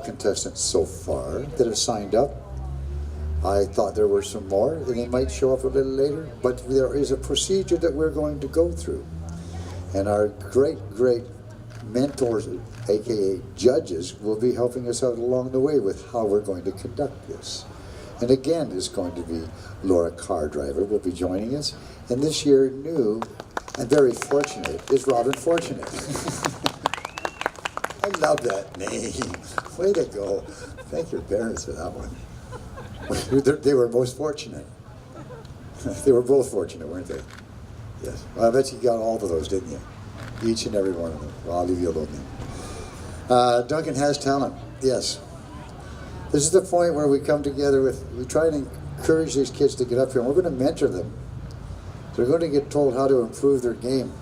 5 contestants so far that have signed up. I thought there were some more, and they might show up a little later, but there is a procedure that we're going to go through. And our great mentors, aka judges, will be helping us out along the way with how we're going to conduct this. And again, there's going to be Laura Cardriver will be joining us. And this year, new and very fortunate is Robin Fortunate. I love that name. Way to go. Thank your parents for that one. They were most fortunate. They were both fortunate, weren't they? Yes. Well, I bet you got all of those, didn't you? Each and every one of them. Well, I'll leave you alone then. Duncan has talent, yes. This is the point where we come together we try and encourage these kids to get up here, and we're going to mentor them. They're going to get told how to improve their game.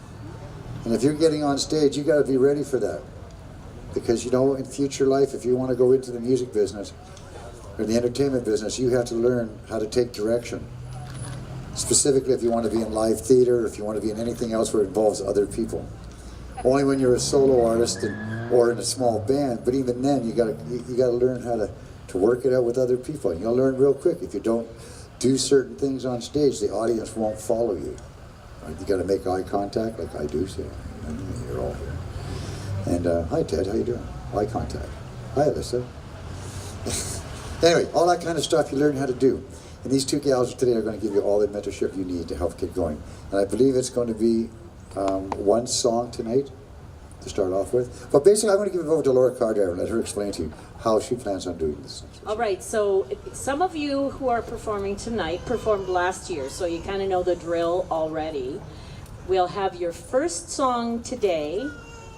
And if you're getting on stage, you got to be ready for that. Because you know, in future life, if you want to go into the music business, or the entertainment business, you have to learn how to take direction. Specifically if you want to be in live theater, or if you want to be in anything else where it involves other people. Only when you're a solo artist or in a small band, but even then you gotta learn how to work it out with other people. And you'll learn real quick. If you don't do certain things on stage, the audience won't follow you. Right? You gotta make eye contact like I do, so you're all here. And hi Ted, how you doing? Eye contact. Hi Alyssa. Anyway, all that kind of stuff you learn how to do. And these 2 gals today are going to give you all the mentorship you need to help get going. And I believe it's going to be 1 song tonight to start off with. But basically, I'm going to give it over to Laura Cardriver and let her explain to you how she plans on doing this. All right, so some of you who are performing tonight performed last year, so you kind of know the drill already. We'll have your first song today.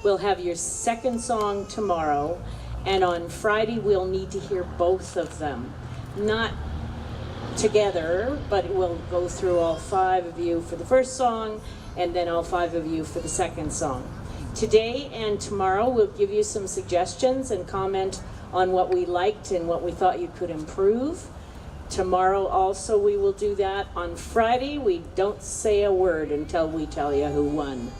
We'll have your second song tomorrow. And on Friday, we'll need to hear both of them. Not together, but we'll go through all 5 of you for the first song, and then all 5 of you for the second song. Today and tomorrow, we'll give you some suggestions and comment on what we liked and what we thought you could improve. Tomorrow also, we will do that. On Friday, we don't say a word until we tell you who won.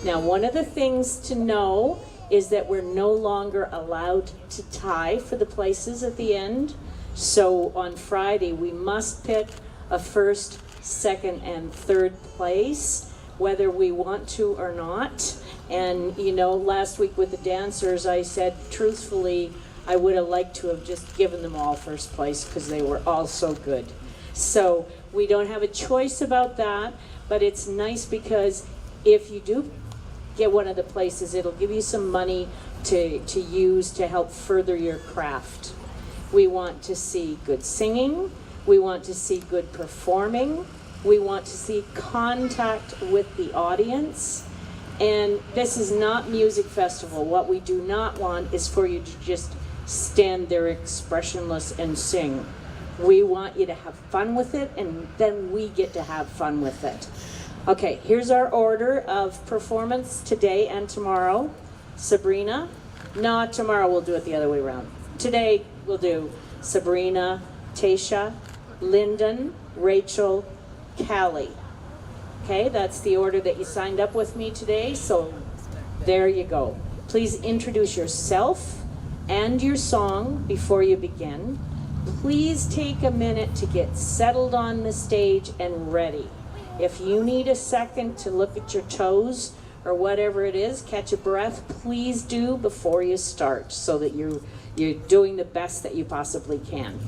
Now, one of the things to know is that we're no longer allowed to tie for the places at the end. So on Friday, we must pick a first, second, and third place, whether we want to or not. And you know, last week with the dancers, I said, truthfully, I would have liked to have just given them all first place because they were all so good. So we don't have a choice about that, but it's nice because if you do get one of the places, it'll give you some money to use to help further your craft. We want to see good singing. We want to see good performing. We want to see contact with the audience. And this is not music festival. What we do not want is for you to just stand there expressionless and sing. We want you to have fun with it, and then we get to have fun with it. Okay, here's our order of performance today and tomorrow. Sabrina. No, tomorrow we'll do it the other way around. Today we'll do Sabrina, Tisha, Lyndon, Rachel, Callie. Okay, that's the order that you signed up with me today, so there you go. Please introduce yourself and your song before you begin. Please take a minute to get settled on the stage and ready. If you need a second to look at your toes or whatever it is, catch a breath, please do before you start so that you're doing the best that you possibly can.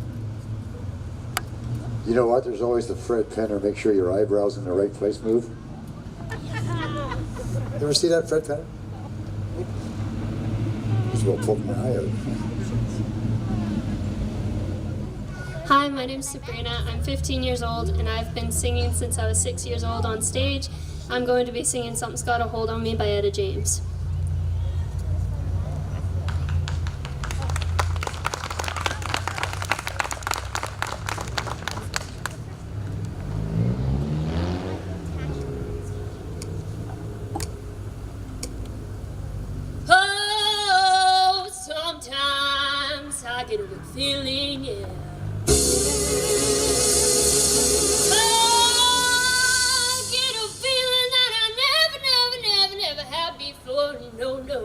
You know what? There's always the Fred Penner, make sure your eyebrows in the right place move. You ever see that, Fred Penner? Just will poke my eye out. Hi, my name's Sabrina. I'm 15 years old and I've been singing since I was 6 years old on stage. I'm going to be singing Something's Got a Hold on Me by Etta James. Oh, sometimes I get a good feeling, yeah. No, no.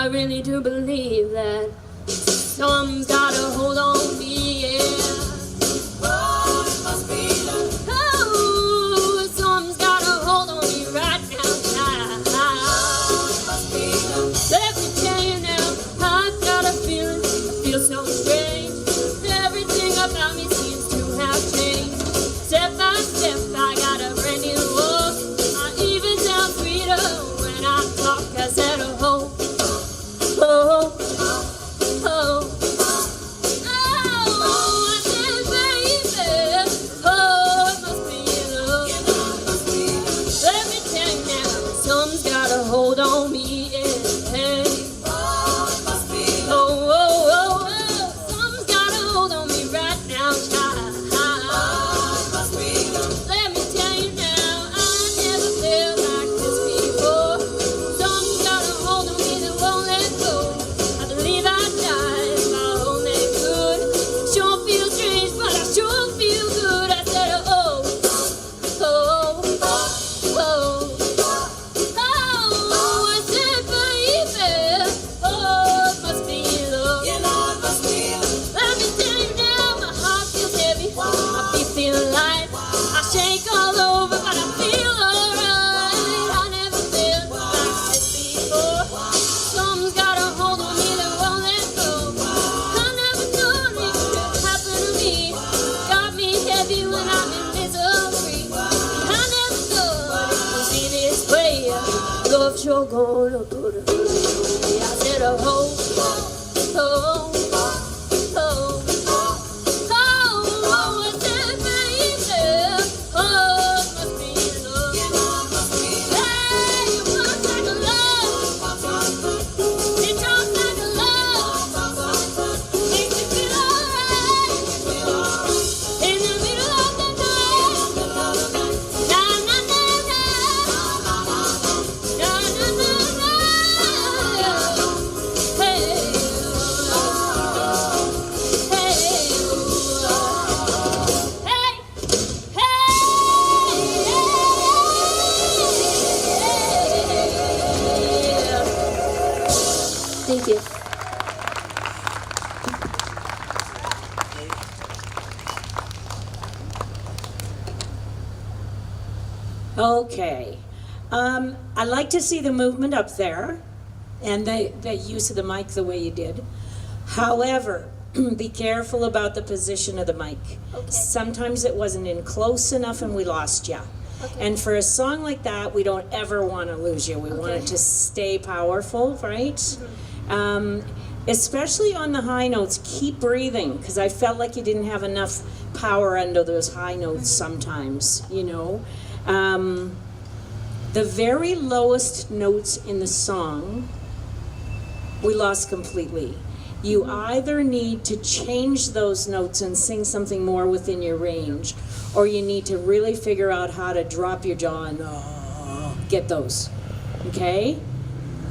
I really do believe that someone's got a hold on me, yeah. Oh, it must be love. Oh, someone's got a hold on me right now. Oh, it must be love. Let me tell you now, I've got a feeling, I feel so strange. Everything about me seems to have changed. Step by step, I got a brand new walk. I even sound sweeter when I talk. I said, oh, oh, oh, oh. Hold on me, yeah. Oh, it must be. Oh, oh, oh, oh. Something's got a hold on me right now, child. Oh, it must be. Let me tell you now, I never felt like this before. Something's got a hold on me that won't let go. I believe I die if I only could. Sure feels strange, but I sure feel good. I said, oh, oh, oh, oh. Shake all over, but I feel alright. I never felt like this before. Something's got a hold on me that won't let go. I never thought it could happen to me. Got me heavy when I'm in misery. I never thought it would be this way. Love sure gonna put it away. I said, oh, oh, oh. Thank you. Okay. I like to see the movement up there and the use of the mic the way you did. However, be careful about the position of the mic. Okay. Sometimes it wasn't in close enough and we lost you. Okay. And for a song like that, we don't ever want to lose you. We want it to stay powerful, right? Mm-hmm. Especially on the high notes, keep breathing, because I felt like you didn't have enough power under those high notes sometimes, you know. The very lowest notes in the song, we lost completely. You either need to change those notes and sing something more within your range, or you need to really figure out how to drop your jaw and get those. Okay?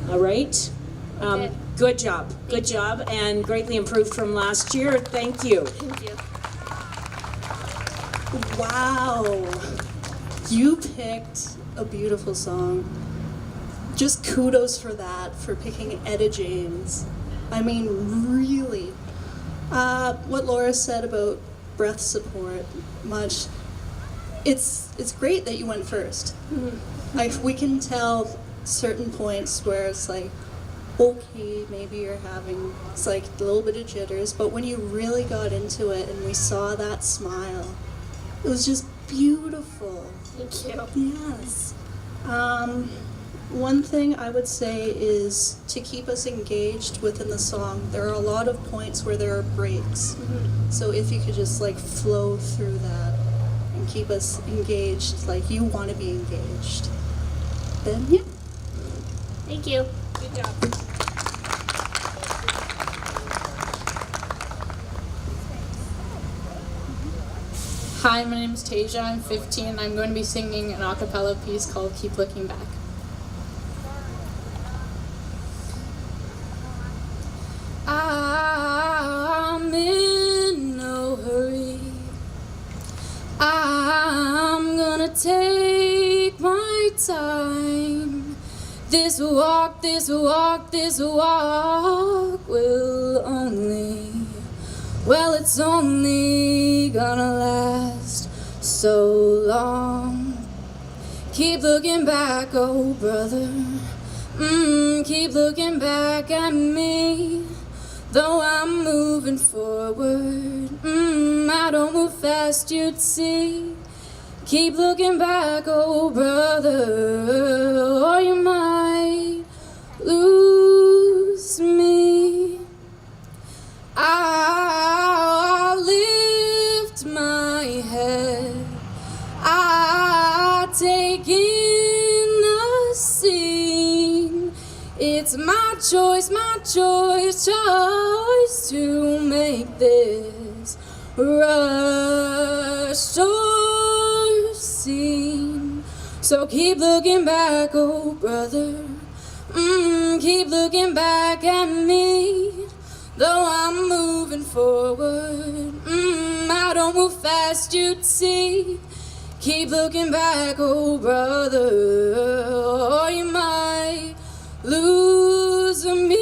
All right? Okay. Good job. Good job, and greatly improved from last year. Thank you. Thank you. Wow. You picked a beautiful song. Just kudos for that, for picking Etta James. I mean, really. What Laura said about breath support, much. It's great that you went first. Mm-hmm. Like, we can tell certain points where it's like, okay, maybe you're having, it's like a little bit of jitters, but when you really got into it and we saw that smile, it was just beautiful. Thank you. Yes. One thing I would say is to keep us engaged within the song. There are a lot of points where there are breaks. Mm-hmm. So if you could just like flow through that and keep us engaged, like you want to be engaged, then yeah. Thank you. Good job. Hi, my name is Tisha. I'm 15 and I'm going to be singing an a cappella piece called Keep Looking Back. I'm in no hurry. I'm gonna take my time. This walk, this walk, this walk will only, well, it's only gonna last so long. Keep looking back, oh brother. Keep looking back at me. Though I'm moving forward, I don't move fast, you'd see. Keep looking back, oh brother, or you might lose me. I'll lift my head, I take in the scene. It's my choice to make this rush or scene. So keep looking back, oh brother, keep looking back at me. Though I'm moving forward, I don't move fast, you'd see. Keep looking back, oh brother, or you might lose me.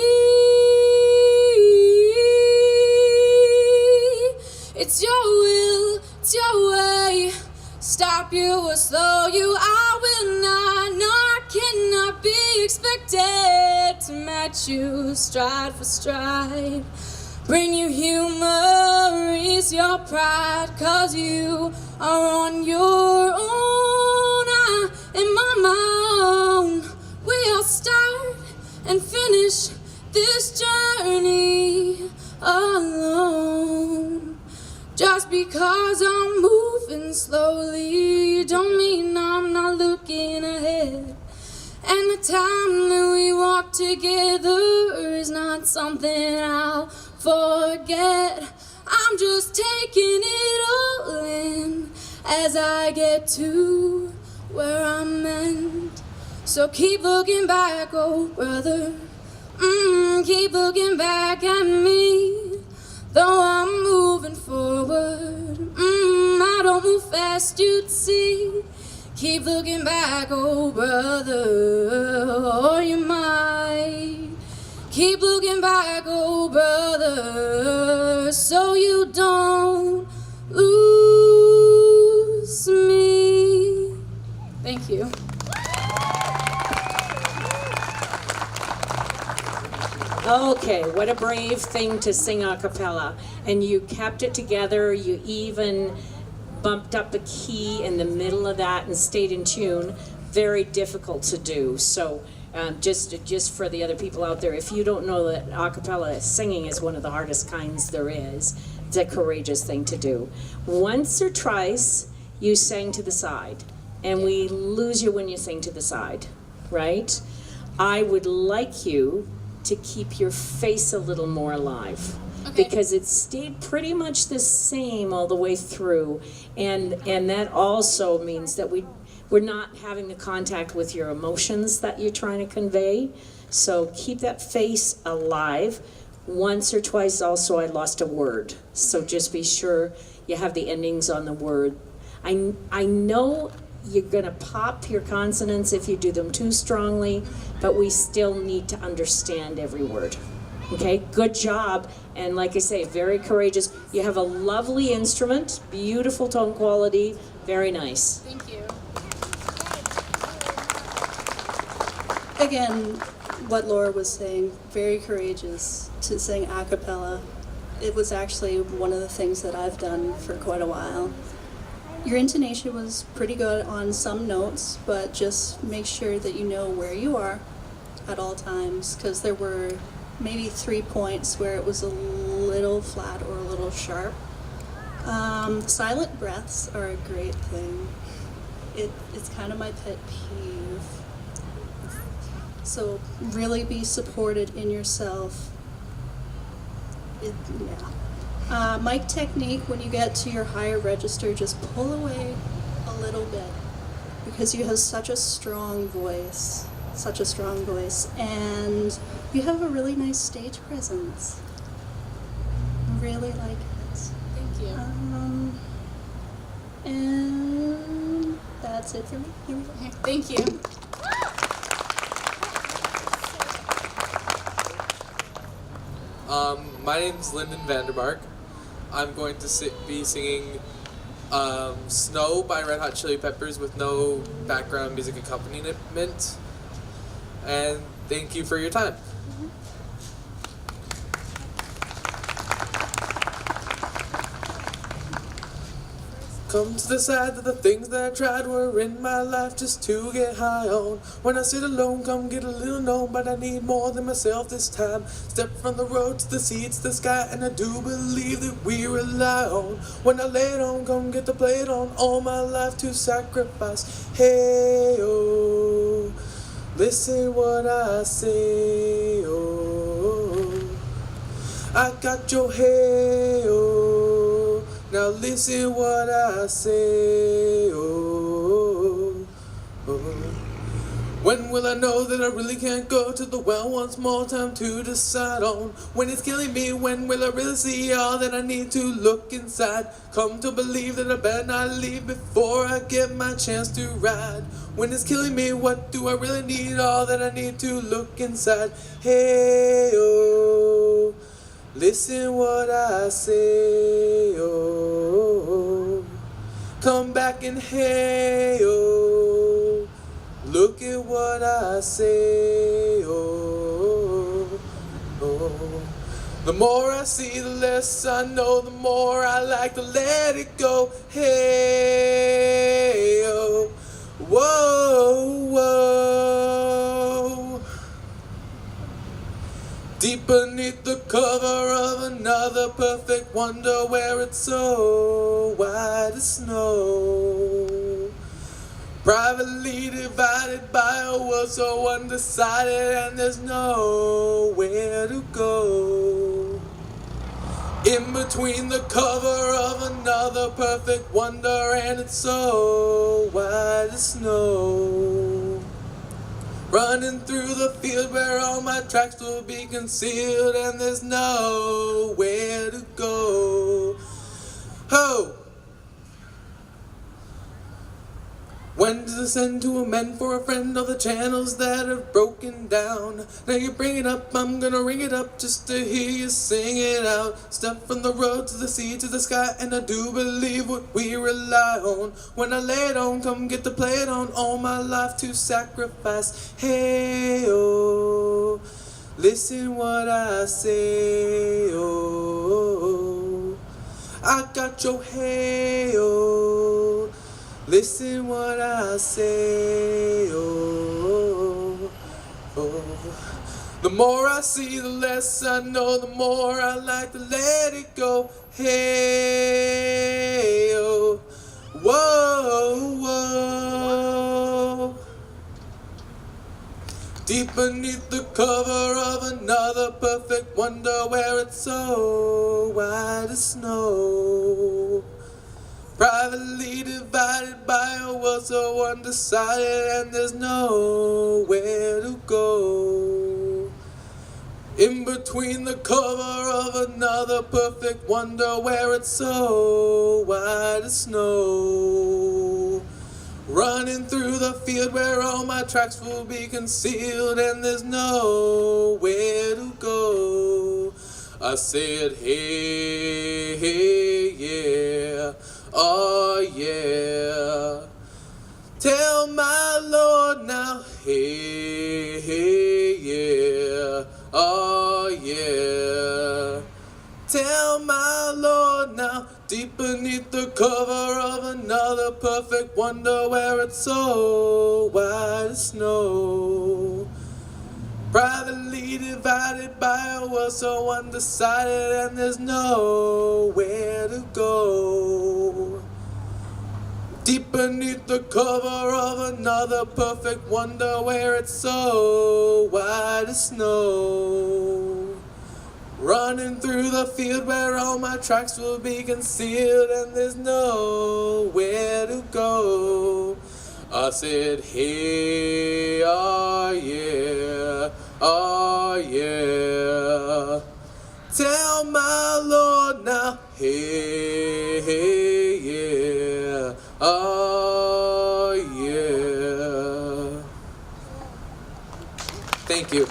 It's your will, it's your way. Stop you or slow you, I will not. No, I cannot be expected to match you stride for stride. Bring you humor, ease your pride, 'cause you are on your own, I am on my own. We'll start and finish this journey alone. Just because I'm moving slowly don't mean I'm not looking ahead. And the time that we walk together is not something I'll forget. I'm just taking it all in as I get to where I'm meant. So keep looking back, oh brother, keep looking back at me. Though I'm moving forward, I don't move fast, you'd see. Keep looking back, oh brother, or you might. Keep looking back, oh brother, so you don't lose me. Thank you. Okay, what a brave thing to sing a cappella. And you kept it together, you even bumped up the key in the middle of that and stayed in tune. Very difficult to do. So just for the other people out there, if you don't know that a cappella singing is one of the hardest kinds there is, it's a courageous thing to do. Once or twice, you sang to the side. And we lose you when you sing to the side, right? I would like you to keep your face a little more alive. Okay. Because it stayed pretty much the same all the way through, and that also means that we're not having the contact with your emotions that you're trying to convey. So keep that face alive. Once or twice also I lost a word, so just be sure you have the endings on the word. I know you're going to pop your consonants if you do them too strongly, but we still need to understand every word. Okay, good job. And like I say, very courageous. You have a lovely instrument, beautiful tone quality, very nice. Thank you. Again, what Laura was saying, very courageous to sing a cappella. It was actually one of the things that I've done for quite a while. Your intonation was pretty good on some notes, but just make sure that you know where you are at all times, because there were maybe 3 points where it was a little flat or a little sharp. Silent breaths are a great thing. It's kind of my pet peeve. So really be supported in yourself. Mic technique, when you get to your higher register, just pull away a little bit, because you have such a strong voice, and you have a really nice stage presence. Really like it. Thank you. And that's it for me. Here we go. Okay, thank you. My name's Lyndon Vandermark. I'm going to be singing Snow by Red Hot Chili Peppers with no background music accompaniment. And thank you for your time. Come to the side that the things that I tried were in my life just to get high on. When I sit alone, come get a little known, but I need more than myself this time. Step from the road to the sea to the sky, and I do believe that we rely on. When I lay it on, come get the plate on, all my life to sacrifice. Hey, oh, listen what I say, oh, I got your hey, oh. Now listen what I say, oh, oh. When will I know that I really can't go to the well once more? Time to decide on when it's killing me. When will I really see all that I need to look inside? Come to believe that I better not leave before I get my chance to ride. When it's killing me, what do I really need? All that I need to look inside. Hey, oh, listen what I say, oh, come back and hey, oh, look at what I say, oh, oh. The more I see, the less I know, the more I like to let it go. Hey, oh, whoa, whoa. Deep beneath the cover of another perfect wonder, where it's so white as snow, privately divided by a world so undecided, and there's nowhere to go. In between the cover of another perfect wonder, and it's so white as snow, running through the field where all my tracks will be concealed, and there's nowhere to go. Ho! When does this end to amend for a friend? All the channels that have broken down. Now you bring it up, I'm gonna ring it up just to hear you sing it out. Step from the road to the sea to the sky, and I do believe what we rely on. When I lay it on, come get the plate on, all my life to sacrifice. Hey, oh, listen what I say, oh, I got your hey, oh, listen what I say, oh, oh. The more I see, the less I know, the more I like to let it go. Hey, oh, whoa, whoa. Deep beneath the cover of another perfect wonder, where it's so white as snow, privately divided by a world so undecided, and there's nowhere to go. In between the cover of another perfect wonder, where it's so white as snow, running through the field where all my tracks will be concealed, and there's nowhere to go. I said, hey, hey, yeah, oh yeah. Tell my Lord now, hey, hey, yeah, oh yeah. Tell my Lord now, deep beneath the cover of another perfect wonder, where it's so white as snow, privately divided by a world so undecided, and there's nowhere to go. Deep beneath the cover of another perfect wonder, where it's so white as snow, running through the field where all my tracks will be concealed, and there's nowhere to go. I said, hey, oh yeah, oh yeah. Tell my Lord now, hey, hey, yeah, oh yeah. Thank you.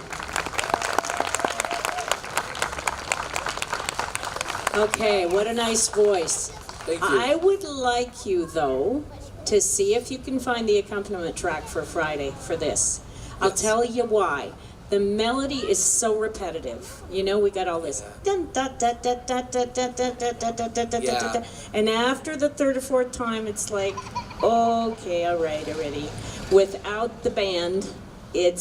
Okay, what a nice voice. Thank you. I would like you, though, to see if you can find the accompaniment track for Friday for this. I'll Yes. tell you why. The melody is so repetitive. You know, we got all this dun da da da da da da da da da da da da Yeah. da, and after the third or fourth time, it's like, okay, all right, already. Without the band, it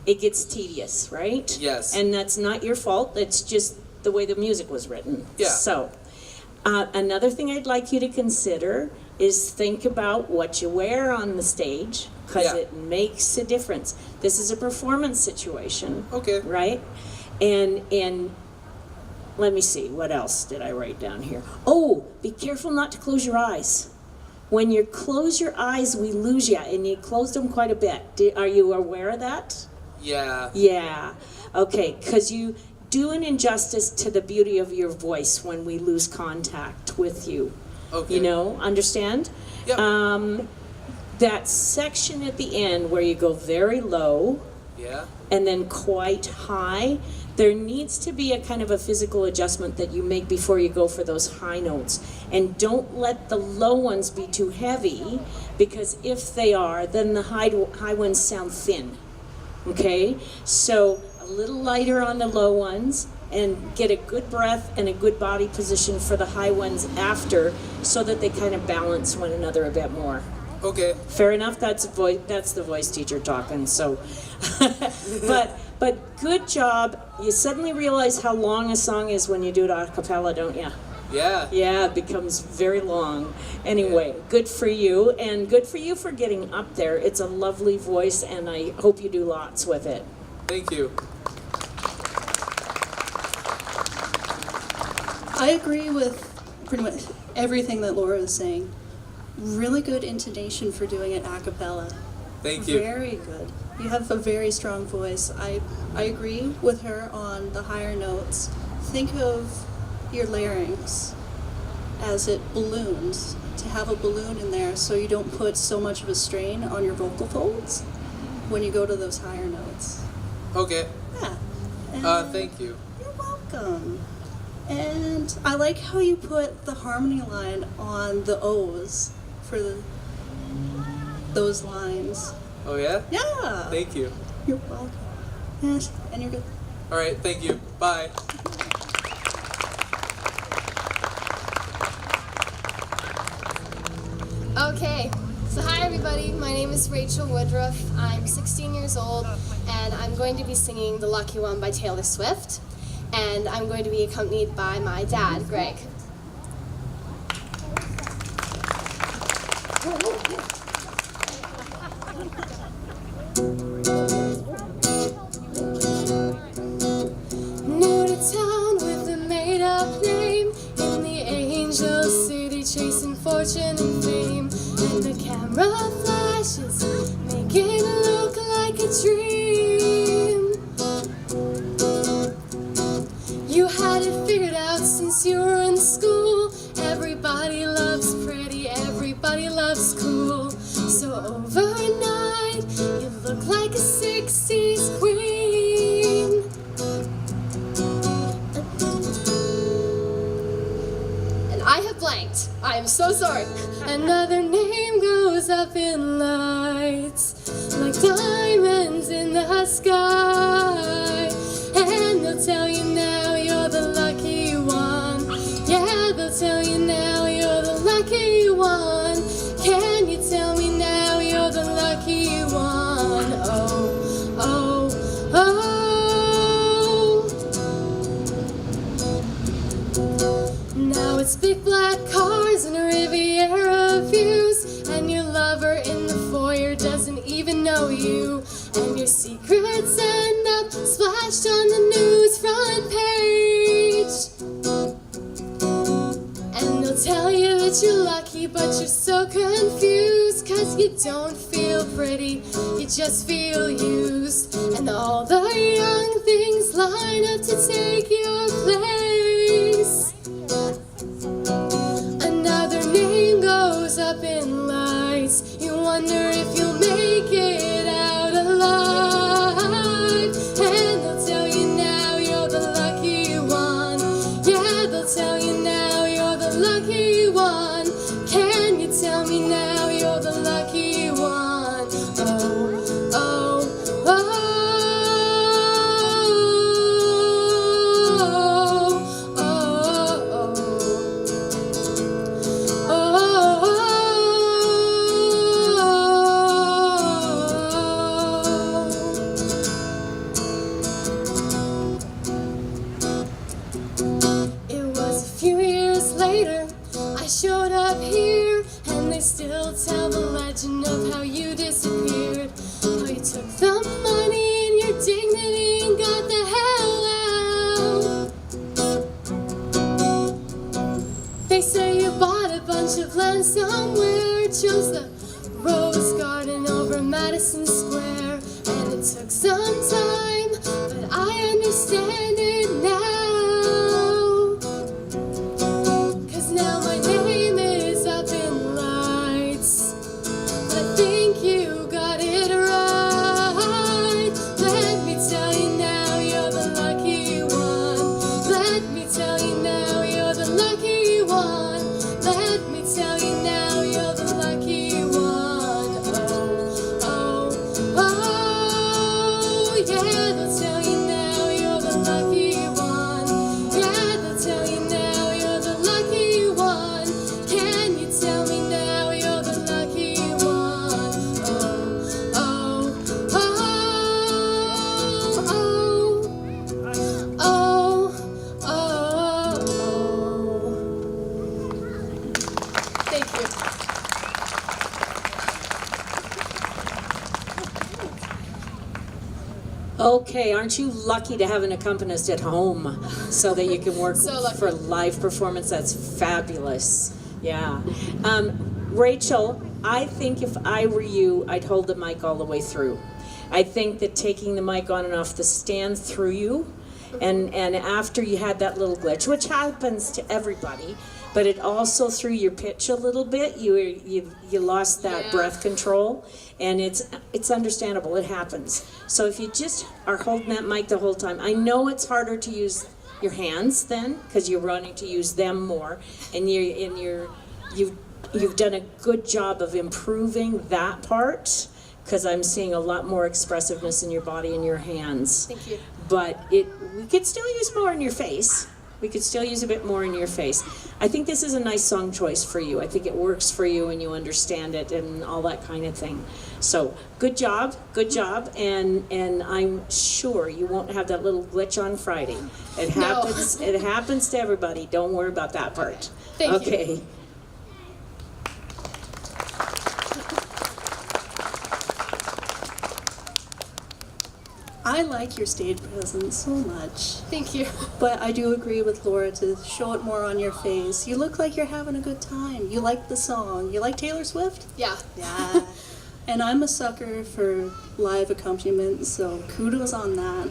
gets tedious, right? Yes. And that's not your fault. It's just the way the music was written. Yeah. So, another thing I'd like you to consider is think about what you wear on the stage, because Yeah. it makes a difference. This is a performance situation. Okay. Right? And let me see, what else did I write down here? Oh, be careful not to close your eyes. When you close your eyes, we lose you, and you closed them quite a bit. Are you aware of that? Yeah. Yeah. Okay, because you do an injustice to the beauty of your voice when we lose contact with you. Okay. You know, understand? Yep. That section at the end where you go very low Yeah. and then quite high, there needs to be a kind of a physical adjustment that you make before you go for those high notes. And don't let the low ones be too heavy, because if they are, then the high ones sound thin. Okay? So a little lighter on the low ones, and get a good breath and a good body position for the high ones after, so that they kind of balance one another a bit more. Okay. Fair enough. That's the voice teacher talking. So, but good job. You suddenly realize how long a song is when you do it a cappella, don't you? Yeah. Yeah, it becomes very long. Anyway, good for you, and good for you for getting up there. It's a lovely voice, and I hope you do lots with it. Thank you. I agree with pretty much everything that Laura is saying. Really good intonation for doing it a cappella. Thank you. Very good. You have a very strong voice. I agree with her on the higher notes. Think of your larynx as it balloons, to have a balloon in there so you don't put so much of a strain on your vocal folds when you go to those higher notes. Okay. Yeah. Thank you. You're welcome. And I like how you put the harmony line on the O's for those lines. Oh yeah? Yeah. Thank you. You're welcome. Yes, and you're good. All right. Thank you. Bye. Okay, so hi everybody, my name is Rachel Woodruff. I'm 16 years old and I'm going to be singing The Lucky One by Taylor Swift, and I'm going to be accompanied by my dad, Greg. New to town with a made-up name, in the angel city chasing fortune and fame, and the camera flashes make it look like a dream. You had it figured out since you were in school. Everybody loves pretty, everybody loves cool. So overnight, you look like a 60s queen. And I have blanked. I am so sorry. Another name goes up in lights, like diamonds in the sky. And they'll tell you now you're the lucky one. Yeah, they'll tell you now you're the lucky one. Can you tell me now you're the lucky one? Oh, oh, oh. Now it's big black cars and a Riviera views, and your lover in the foyer doesn't even know you, and your secrets end up splashed on the news front page. And they'll tell you that you're lucky, but you're so confused, 'cause you don't feel pretty, you just feel used. And all the young things line up to take your place. Another name goes up in lights. You wonder if you'll make it out alive. And they'll tell you now you're the lucky one. square, and it took some time, but I understand it now. 'Cause now my name is up in lights. I think you got it right. Let me tell you now, you're the lucky one. Let me tell you now, you're the lucky one. Let me tell you now, you're the lucky one. Oh, oh, oh, yeah, they'll tell you now, you're the lucky one. Yeah, they'll tell you now, you're the lucky one. Can you tell me now, you're the lucky one? Oh, oh, oh, oh, oh, oh. Thank you. Okay, aren't you lucky to have an accompanist at home so that you can work So lucky. for live performance? That's fabulous. Yeah. Rachel, I think if I were you, I'd hold the mic all the way through. I think that taking the mic on and off the stand threw you, and after you had that little glitch, which happens to everybody, but it also threw your pitch a little bit. You lost that Yeah. breath control, and it's understandable. It happens. So if you just are holding that mic the whole time, I know it's harder to use your hands then because you're running to use them more, and you've done a good job of improving that part because I'm seeing a lot more expressiveness in your body and your hands. Thank you. But we could still use more in your face. We could still use a bit more in your face. I think this is a nice song choice for you. I think it works for you and you understand it and all that kind of thing. So good job, and I'm sure you won't have that little glitch on Friday. It No. happens. It happens to everybody. Don't worry about that part. Thank you. Okay. I like your stage presence so much. Thank you. But I do agree with Laura to show it more on your face. You look like you're having a good time. You like the song. You like Taylor Swift? Yeah. Yeah. And I'm a sucker for live accompaniment, so kudos on that.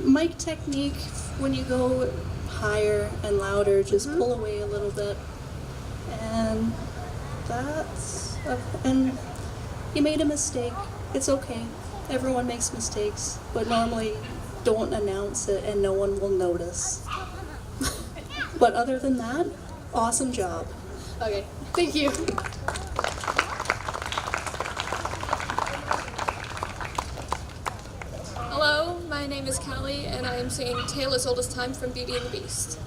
Mic technique, when you go higher and louder, just pull away a little bit. And and you made a mistake. It's okay. Everyone makes mistakes, but normally don't announce it and no one will notice. But other than that, awesome job. Okay. Thank you. Hello, my name is Callie, and I am singing Taylor's Oldest Time from Beauty and the Beast.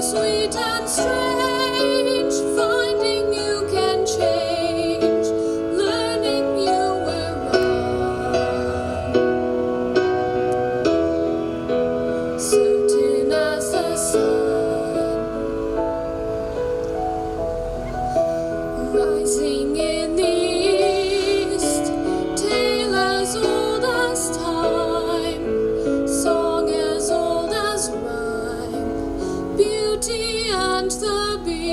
sweet and strange, finding you can change, learning you were wrong. Certain as the sun, rising in the east, tale as old as time, song as old as rhyme, beauty and the beast.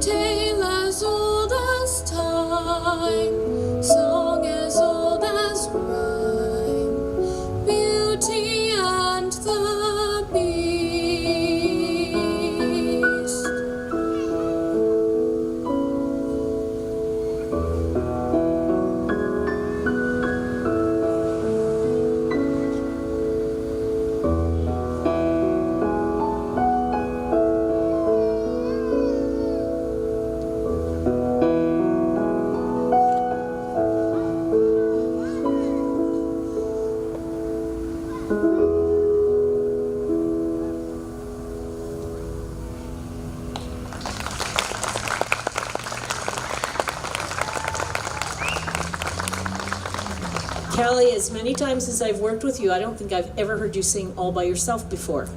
Tale as old as time, song as old as rhyme, beauty and the beast. Callie, as many times as I've worked with you, I don't think I've ever heard you sing all by yourself before.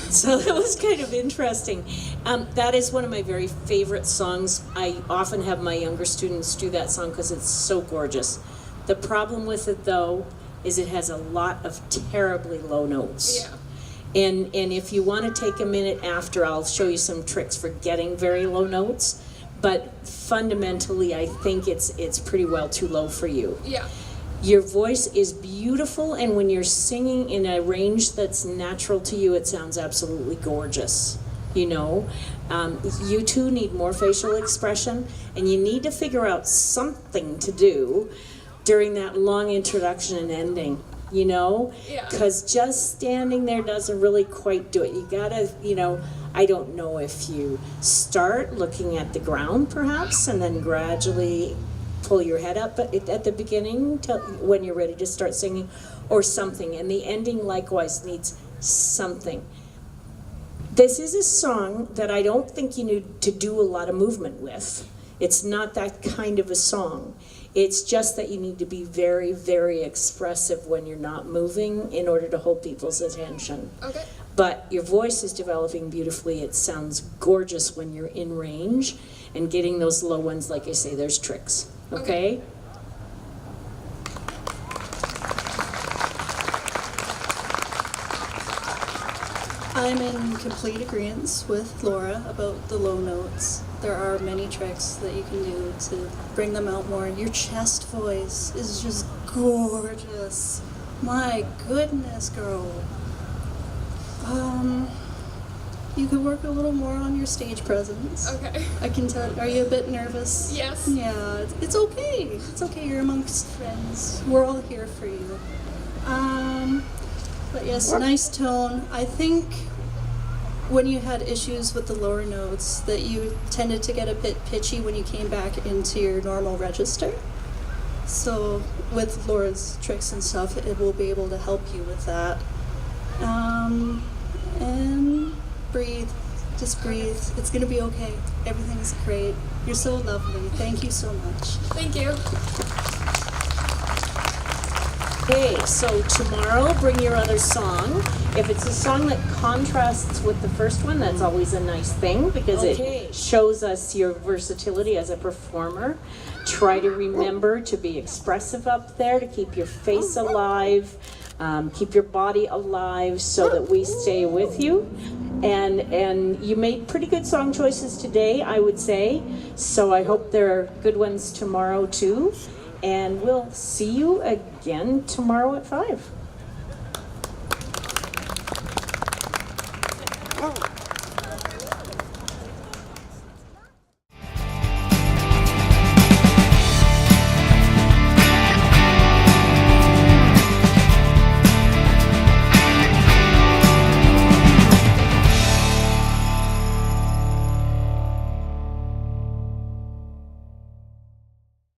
So that was kind of interesting. That is one of my very favorite songs. I often have my younger students do that song because it's so gorgeous. The problem with it, though, is it has a lot of terribly low notes. Yeah. And if you want to take a minute after, I'll show you some tricks for getting very low notes. But fundamentally, I think it's pretty well too low for you. Yeah. Your voice is beautiful, and when you're singing in a range that's natural to you, it sounds absolutely gorgeous. You know, you two need more facial expression, and you need to figure out something to do during that long introduction and ending. You know, Yeah. because just standing there doesn't really quite do it. You gotta, you know, I don't know if you start looking at the ground perhaps, and then gradually pull your head up at the beginning when you're ready to start singing, or something. And the ending likewise needs something. This is a song that I don't think you need to do a lot of movement with. It's not that kind of a song. It's just that you need to be very, very expressive when you're not moving in order to hold people's attention. Okay. But your voice is developing beautifully. It sounds gorgeous when you're in range, and getting those low ones, like I say, there's tricks. Okay? I'm in complete agreement with Laura about the low notes. There are many tricks that you can do to bring them out more. Your chest voice is just gorgeous. My goodness, girl. You could work a little more on your stage presence. Okay. I can tell. Are you a bit nervous? Yes. Yeah, it's okay. It's okay. You're amongst friends. We're all here for you. But yes, nice tone. I think when you had issues with the lower notes, that you tended to get a bit pitchy when you came back into your normal register. So with Laura's tricks and stuff, it will be able to help you with that. And breathe. Just breathe. It's gonna be okay. Everything's great. You're so lovely. Thank you so much. Thank you. Okay, so tomorrow bring your other song. If it's a song that contrasts with the first one, that's always a nice thing because it shows us your versatility as a performer. Try to remember to be expressive up there, to keep your face alive, keep your body alive so that we stay with you. And you made pretty good song choices today, I would say. So I hope there are good ones tomorrow too. And we'll see you again tomorrow at 5.